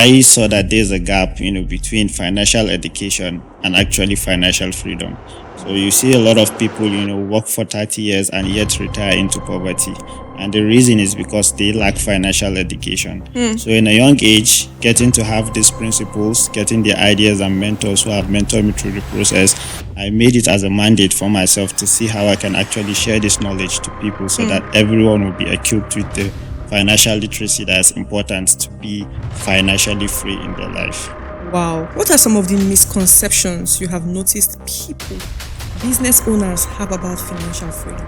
I saw that there's a gap, between financial education and actually financial freedom. So you see a lot of people, work for 30 years and yet retire into poverty. And the reason is because they lack financial education. So in a young age, getting to have these principles, getting the ideas and mentors who have mentored me through the process, I made it as a mandate for myself to see how I can actually share this knowledge to people so that everyone will be equipped with the financial literacy that's important to be financially free in their life. Wow. What are some of the misconceptions you have noticed business owners have about financial freedom?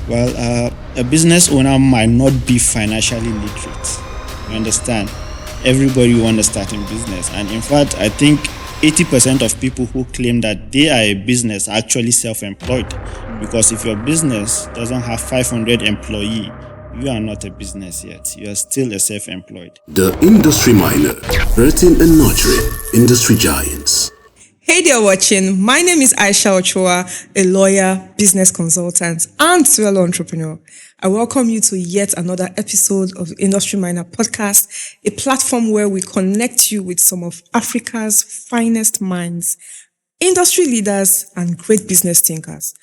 Well, a business owner might not be financially literate. You understand? Everybody wants to start in business. And in fact, I think 80% of people who claim that they are a business are actually self-employed. Because if your business doesn't have 500 employees, you are not a business yet. You are still a self-employed. The Industry Miner, birthing and nurturing industry giants. Hey there watching. My name is Yusha'u Shehu, a lawyer, business consultant, and serial entrepreneur. I welcome you to yet another episode of the Industry Miner podcast, a platform where we connect you with some of Africa's finest minds, industry leaders, and great business thinkers.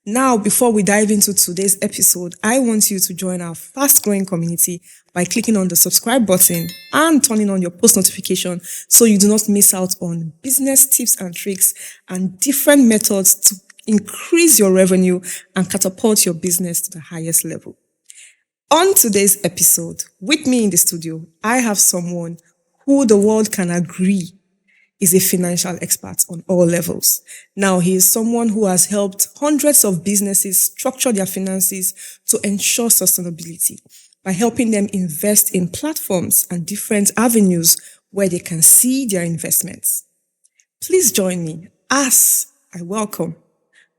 Now, before we dive into today's episode, I want you to join our fast-growing community by clicking on the subscribe button and turning on your post notification so you do not miss out on business tips and tricks and different methods to increase your revenue and catapult your business to the highest level. On today's episode, with me in the studio, I have someone who the world can agree is a financial expert on all levels. Now, he is someone who has helped hundreds of businesses structure their finances to ensure sustainability by helping them invest in platforms and different avenues where they can see their investments. Please join me as I welcome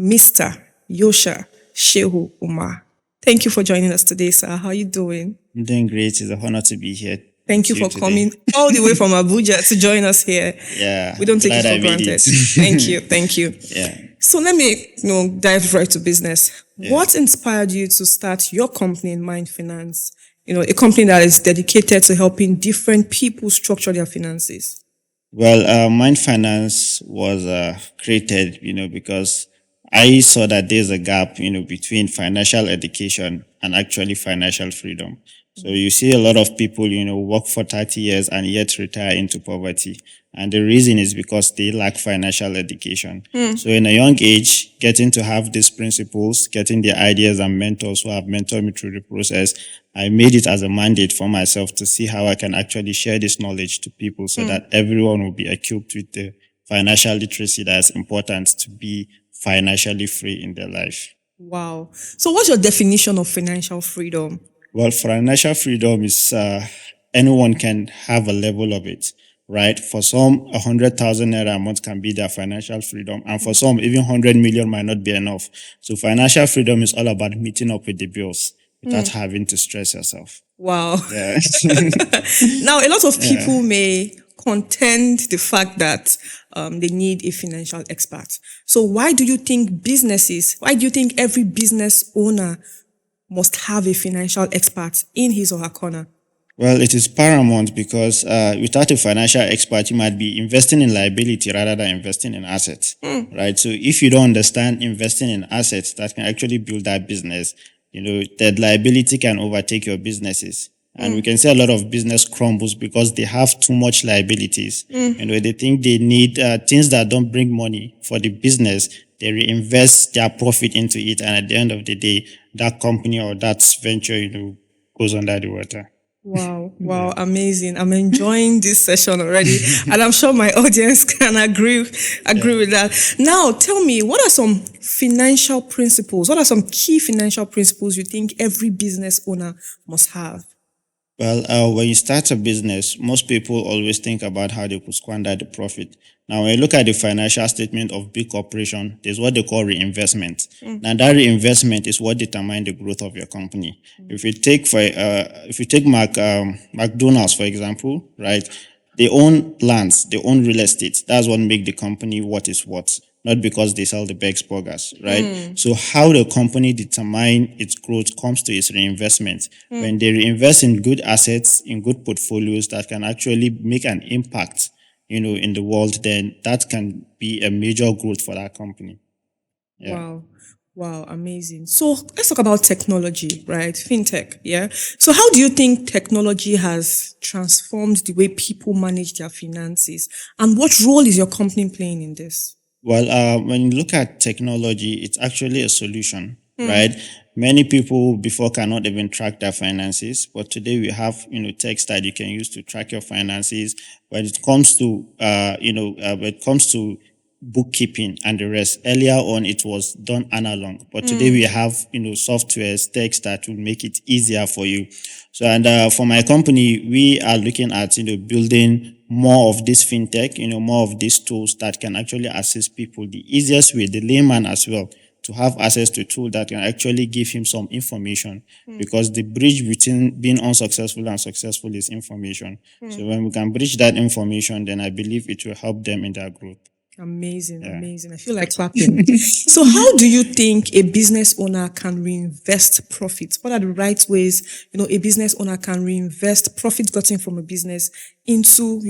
Mr. Yusha'u Shehu Umar. Thank you for joining us today, sir. How are you doing? I'm doing great. It's an honor to be here. Thank you for coming all the way from Abuja to join us here. Yeah. We don't take it for granted. Thank you. Yeah. So let me, dive right to business. Yeah. What inspired you to start your company in Mind Finance? A company that is dedicated to helping different people structure their finances. Well, Mind Finance was created, because I saw that there's a gap, between financial education and actually financial freedom. So you see a lot of people, work for 30 years and yet retire into poverty. And the reason is because they lack financial education. So in a young age, getting to have these principles, getting the ideas and mentors who have mentored me through the process, I made it as a mandate for myself to see how I can actually share this knowledge to people so that everyone will be equipped with the financial literacy that's important to be financially free in their life. Wow. So what's your definition of financial freedom? Well, financial freedom is anyone can have a level of it, right? For some, 100,000 naira a month can be their financial freedom. And for some, even 100 million might not be enough. So financial freedom is all about meeting up with the bills without having to stress yourself. Wow. Yeah. Now, a lot of people may contend the fact that they need a financial expert. So why do you think every business owner must have a financial expert in his or her corner? Well, it is paramount because without a financial expert, you might be investing in liability rather than investing in assets, right? So if you don't understand investing in assets that can actually build that business, that liability can overtake your businesses. And we can see a lot of business crumbles because they have too much liabilities. They think they need things that don't bring money for the business. They reinvest their profit into it. And at the end of the day, that company or that venture, goes under the water. Wow. Amazing. I'm enjoying this session already. And I'm sure my audience can agree with that. Now, tell me, what are some financial principles? What are some key financial principles you think every business owner must have? Well, when you start a business, most people always think about how they could squander the profit. Now, when you look at the financial statement of big corporation, there's what they call reinvestment. Now, that reinvestment is what determines the growth of your company. If you take McDonald's, for example, right? They own lands, they own real estate. That's what makes the company what is what. not because they sell the best burgers, right? So how the company determine its growth comes to its reinvestment. When they reinvest in good assets, in good portfolios that can actually make an impact, in the world, then that can be a major growth for that company. Yeah. Wow. Wow, amazing. So let's talk about technology, right? Fintech, yeah. So how do you think technology has transformed the way people manage their finances? And what role is your company playing in this? Well, when you look at technology, it's actually a solution, right? Many people before cannot even track their finances, but today we have, techs that you can use to track your finances. When it comes to, when it comes to bookkeeping and the rest, earlier on it was done analog, but today we have, softwares, techs that will make it easier for you. So, and for my company, we are looking at, building more of this fintech, more of these tools that can actually assist people the easiest way, the layman as well, to have access to a tool that can actually give him some information, because the bridge between being unsuccessful and successful is information. So when we can bridge that information, then I believe it will help them in their growth. Amazing, amazing. I feel like clapping. So how do you think a business owner can reinvest profits? What are the right ways, a business owner can reinvest profits gotten from a business into,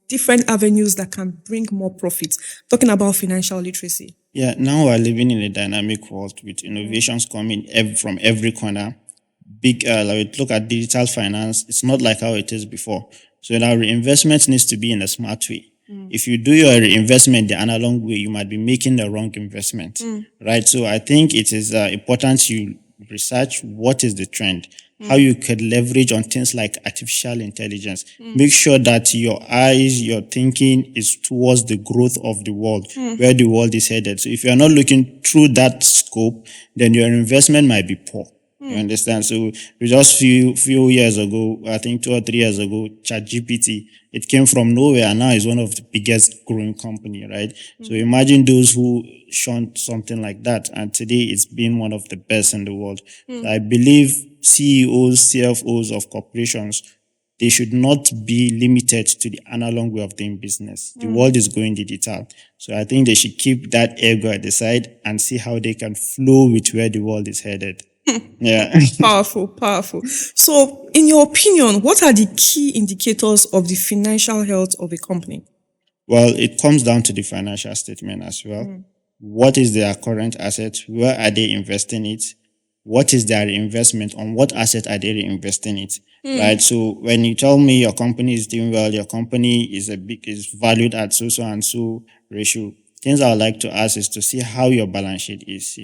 different avenues that can bring more profits? Talking about financial literacy. Yeah, now we're living in a dynamic world with innovations coming from every corner. Like look at digital finance. It's not like how it is before. So now reinvestment needs to be in a smart way. If you do your reinvestment the analog way, you might be making the wrong investment, right? So I think it is important you research what is the trend, how you could leverage on things like artificial intelligence. Make sure that your eyes, your thinking is towards the growth of the world, where the world is headed. So if you're not looking through that scope, then your investment might be poor. You understand? So just few years ago, I think 2 or 3 years ago, ChatGPT, it came from nowhere and now is one of the biggest growing company, right? So imagine those who shunned something like that, and today it's been one of the best in the world. So I believe CEOs, CFOs of corporations, they should not be limited to the analog way of doing business. The world is going digital. So I think they should keep that ego at the side and see how they can flow with where the world is headed. Yeah. Powerful, powerful. So, in your opinion, what are the key indicators of the financial health of a company? Well, it comes down to the financial statement as well. What is their current assets? Where are they investing it? What is their investment? On what asset are they reinvesting it? Right. So when you tell me your company is doing well, your company is valued at so and so ratio. Things I would like to ask is to see how your balance sheet is.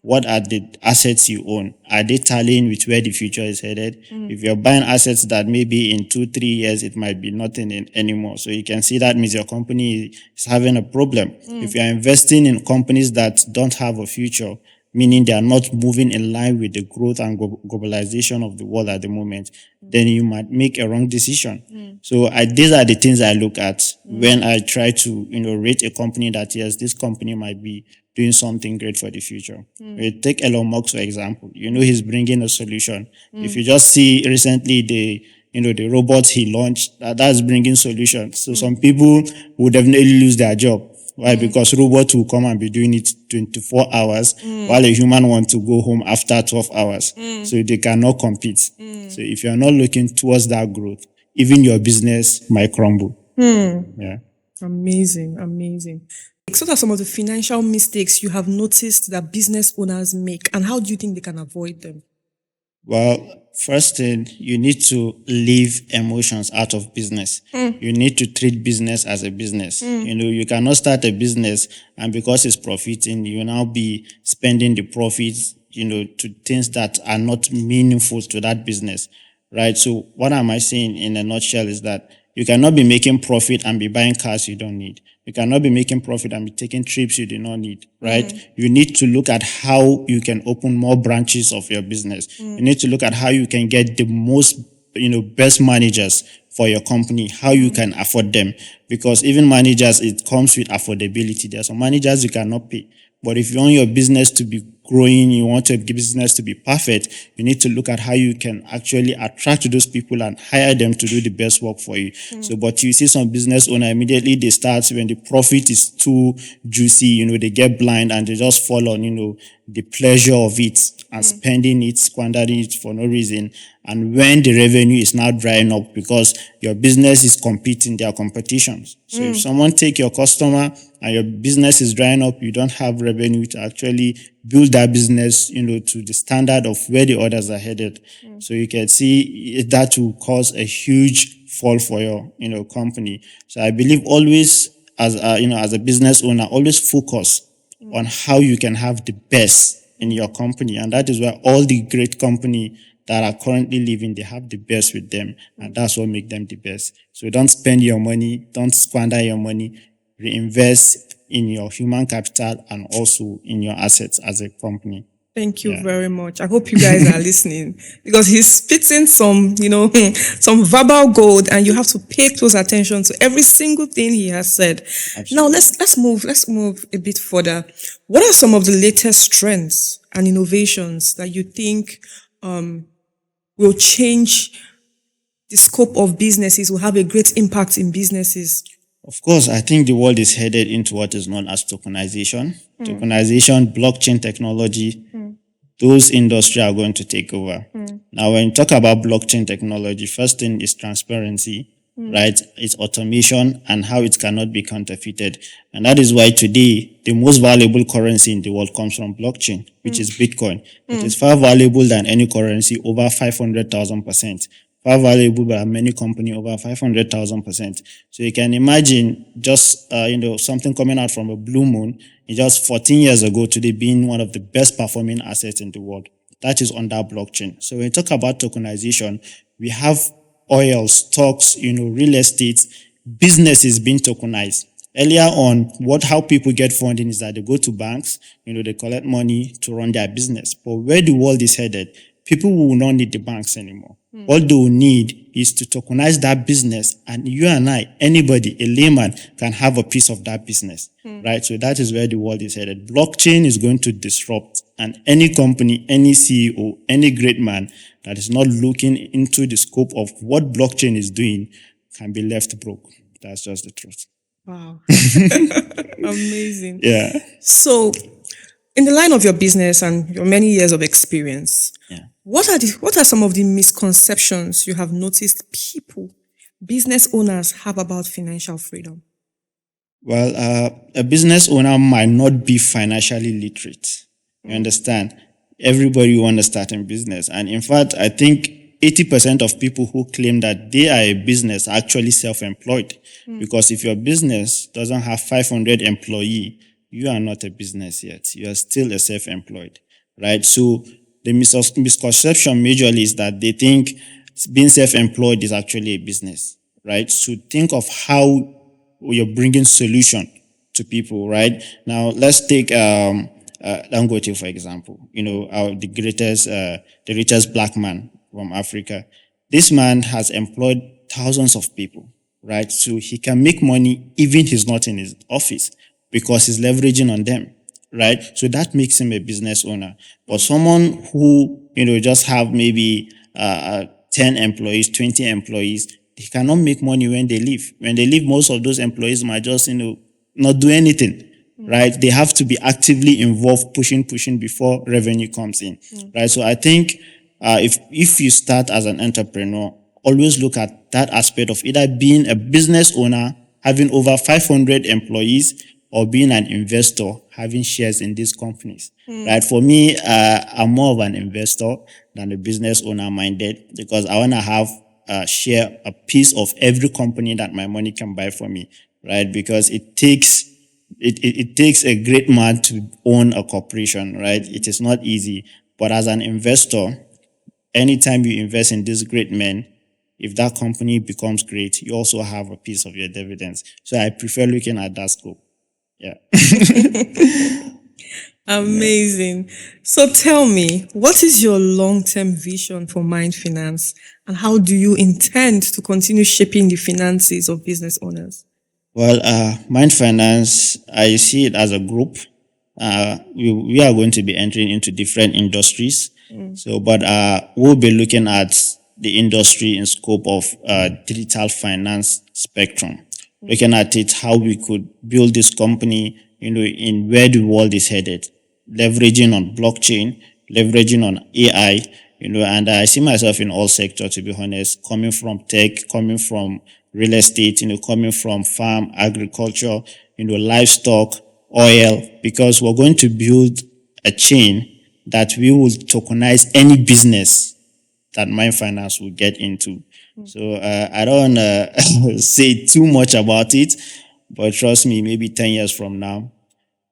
What are the assets you own? Are they tallying with where the future is headed? If you're buying assets that maybe in 2-3 years, it might be nothing anymore. So you can see that means your company is having a problem. If you're investing in companies that don't have a future, meaning they are not moving in line with the growth and globalization of the world at the moment, then you might make a wrong decision. So these are the things I look at when I try to, rate a company that, yes, this company might be doing something great for the future. We take Elon Musk, for example. He's bringing a solution. If you just see recently the robots he launched, that's bringing solutions. So some people would definitely lose their job. Why? Because robots will come and be doing it 24 hours while a human wants to go home after 12 hours. So they cannot compete. So if you're not looking towards that growth, even your business might crumble. Yeah. Amazing, amazing. So what are some of the financial mistakes you have noticed that business owners make, and how do you think they can avoid them? Well, first thing, you need to leave emotions out of business. You need to treat business as a business. You cannot start a business and because it's profiting, you now be spending the profits, to things that are not meaningful to that business, right? So what am I saying in a nutshell is that you cannot be making profit and be buying cars you don't need. You cannot be making profit and be taking trips you do not need, right? You need to look at how you can open more branches of your business. You need to look at how you can get the most, best managers for your company, how you can afford them. Because even managers, it comes with affordability. There are some managers you cannot pay. But if you want your business to be growing, you want your business to be perfect, you need to look at how you can actually attract those people and hire them to do the best work for you. So, but you see some business owner immediately they start when the profit is too juicy, they get blind and they just fall on, the pleasure of it and spending it, squandering it for no reason. And when the revenue is now drying up because your business is competing, there are competitions. So if someone take your customer and your business is drying up, you don't have revenue to actually build that business, to the standard of where the others are headed. So you can see that will cause a huge fall for your, company. So I believe always as a business owner, always focus on how you can have the best in your company. And that is where all the great company that are currently living, they have the best with them. And that's what makes them the best. So don't spend your money, don't squander your money, reinvest in your human capital and also in your assets as a company. Thank you very much. I hope you guys are listening because he's spitting some, some verbal gold, and you have to pay close attention to every single thing he has said. Absolutely. Now let's move a bit further. What are some of the latest trends and innovations that you think will change the scope of businesses, will have a great impact in businesses? Of course, I think the world is headed into what is known as tokenization. Tokenization, blockchain technology, those industries are going to take over. Now, when you talk about blockchain technology, first thing is transparency, right? It's automation and how it cannot be counterfeited. And that is why today, the most valuable currency in the world comes from blockchain, which is Bitcoin. It is far valuable than any currency, over 500,000%. Far valuable by many companies, over 500,000%. So you can imagine just, something coming out from a blue moon, just 14 years ago today being one of the best performing assets in the world. That is under blockchain. So when we talk about tokenization, we have oil, stocks, real estate, businesses being tokenized. Earlier on, how people get funding is that they go to banks, they collect money to run their business. But where the world is headed, people will not need the banks anymore. All they will need is to tokenize that business, and you and I, anybody, a layman, can have a piece of that business, right? So that is where the world is headed. Blockchain is going to disrupt, and any company, any CEO, any great man that is not looking into the scope of what blockchain is doing can be left broke. That's just the truth. Wow. Amazing. Yeah. So, in the line of your business and your many years of experience, what are some of the misconceptions you have noticed business owners have about financial freedom? Well, a business owner might not be financially literate. You understand? Everybody wants to start a business. And in fact, I think 80% of people who claim that they are a business are actually self-employed. Because if your business doesn't have 500 employees, you are not a business yet. You are still a self-employed, right? So the misconception majorly is that they think being self-employed is actually a business, right? So think of how you're bringing solution to people, right? Now let's take Dangote, for example. The richest black man from Africa. This man has employed thousands of people, right? So he can make money even he's not in his office because he's leveraging on them, right? So that makes him a business owner. But someone who, just have maybe 10 employees, 20 employees, they cannot make money when they leave. When they leave, most of those employees might just, not do anything, right? They have to be actively involved, pushing before revenue comes in, right? So I think if you start as an entrepreneur, always look at that aspect of either being a business owner, having over 500 employees, or being an investor, having shares in these companies, right? For me, I'm more of an investor than a business owner minded because I want to share a piece of every company that my money can buy for me, right? Because it takes a great man to own a corporation, right? It is not easy. But as an investor, anytime you invest in these great men, if that company becomes great, you also have a piece of your dividends. So I prefer looking at that scope. Yeah. Amazing. So tell me, what is your long-term vision for Mind Finance, and how do you intend to continue shaping the finances of business owners? Well, Mind Finance, I see it as a group. we are going to be entering into different industries. So, but we'll be looking at the industry in scope of digital finance spectrum, looking at it how we could build this company, in where the world is headed, leveraging on blockchain, leveraging on AI, and I see myself in all sectors, to be honest, coming from tech, coming from real estate, coming from farm, agriculture, livestock, oil, because we're going to build a chain that we will tokenize any business that Mind Finance will get into. So I don't say too much about it, but trust me, maybe 10 years from now,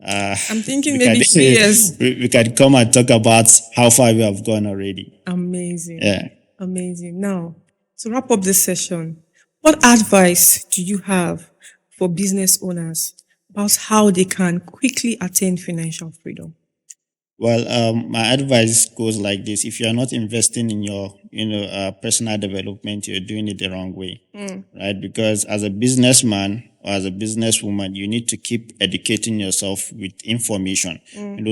I'm thinking we maybe can, 2 years. we can come and talk about how far we have gone already. Amazing. Yeah. Amazing. Now, to wrap up this session, what advice do you have for business owners about how they can quickly attain financial freedom? Well, my advice goes like this: if you are not investing in your, personal development, you're doing it the wrong way, right? Because as a businessman or as a businesswoman, you need to keep educating yourself with information.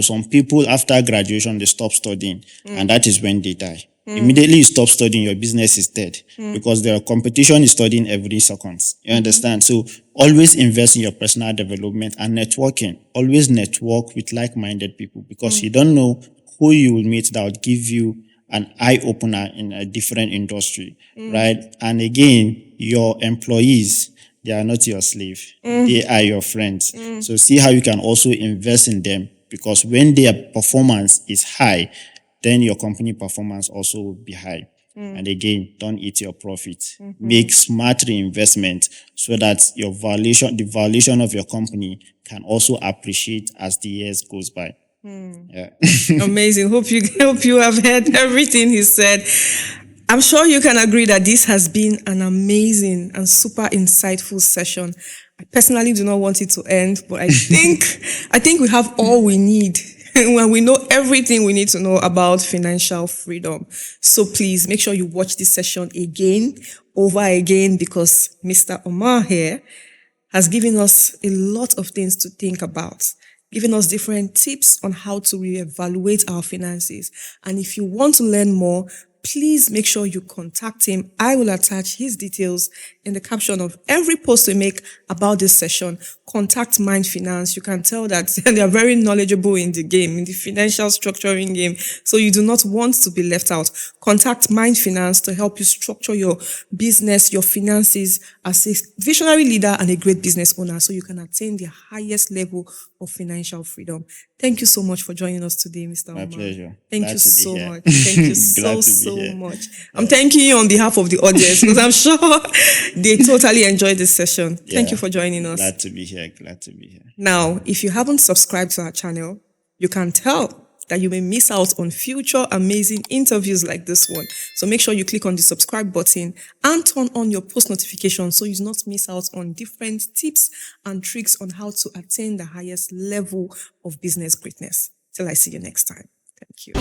Some people after graduation they stop studying, and that is when they die. Immediately you stop studying, your business is dead because the competition is studying every second. You understand? So always invest in your personal development and networking. Always network with like-minded people because you don't know who you will meet that will give you an eye opener in a different industry, right? And again, your employees, they are not your slave. They are your friends. So see how you can also invest in them because when their performance is high, then your company performance also will be high. And again, don't eat your profit. Make smart reinvestment so that the valuation of your company can also appreciate as the years goes by. Yeah. Amazing. Hope you have heard everything he said. I'm sure you can agree that this has been an amazing and super insightful session. I personally do not want it to end, but I think we have all we need. When we know everything we need to know about financial freedom. So please make sure you watch this session over again, because Mr. Umar here has given us a lot of things to think about, giving us different tips on how to reevaluate our finances. And if you want to learn more, please make sure you contact him. I will attach his details in the caption of every post we make about this session. Contact Mind Finance. You can tell that they are very knowledgeable in the game, in the financial structuring game. So you do not want to be left out. Contact Mind Finance to help you structure your business, your finances as a visionary leader and a great business owner so you can attain the highest level of financial freedom. Thank you so much for joining us today, Mr. Umar. My pleasure. Thank Glad you to be so here. much. Thank you Glad to so be here. much. I'm thanking you on behalf of the audience because I'm sure they totally enjoyed this session. Thank you for joining us. Glad to be here. Glad to be here. Now, if you haven't subscribed to our channel, you can tell that you may miss out on future amazing interviews like this one. So make sure you click on the subscribe button and turn on your post notifications so you do not miss out on different tips and tricks on how to attain the highest level of business greatness. Till I see you next time. Thank you.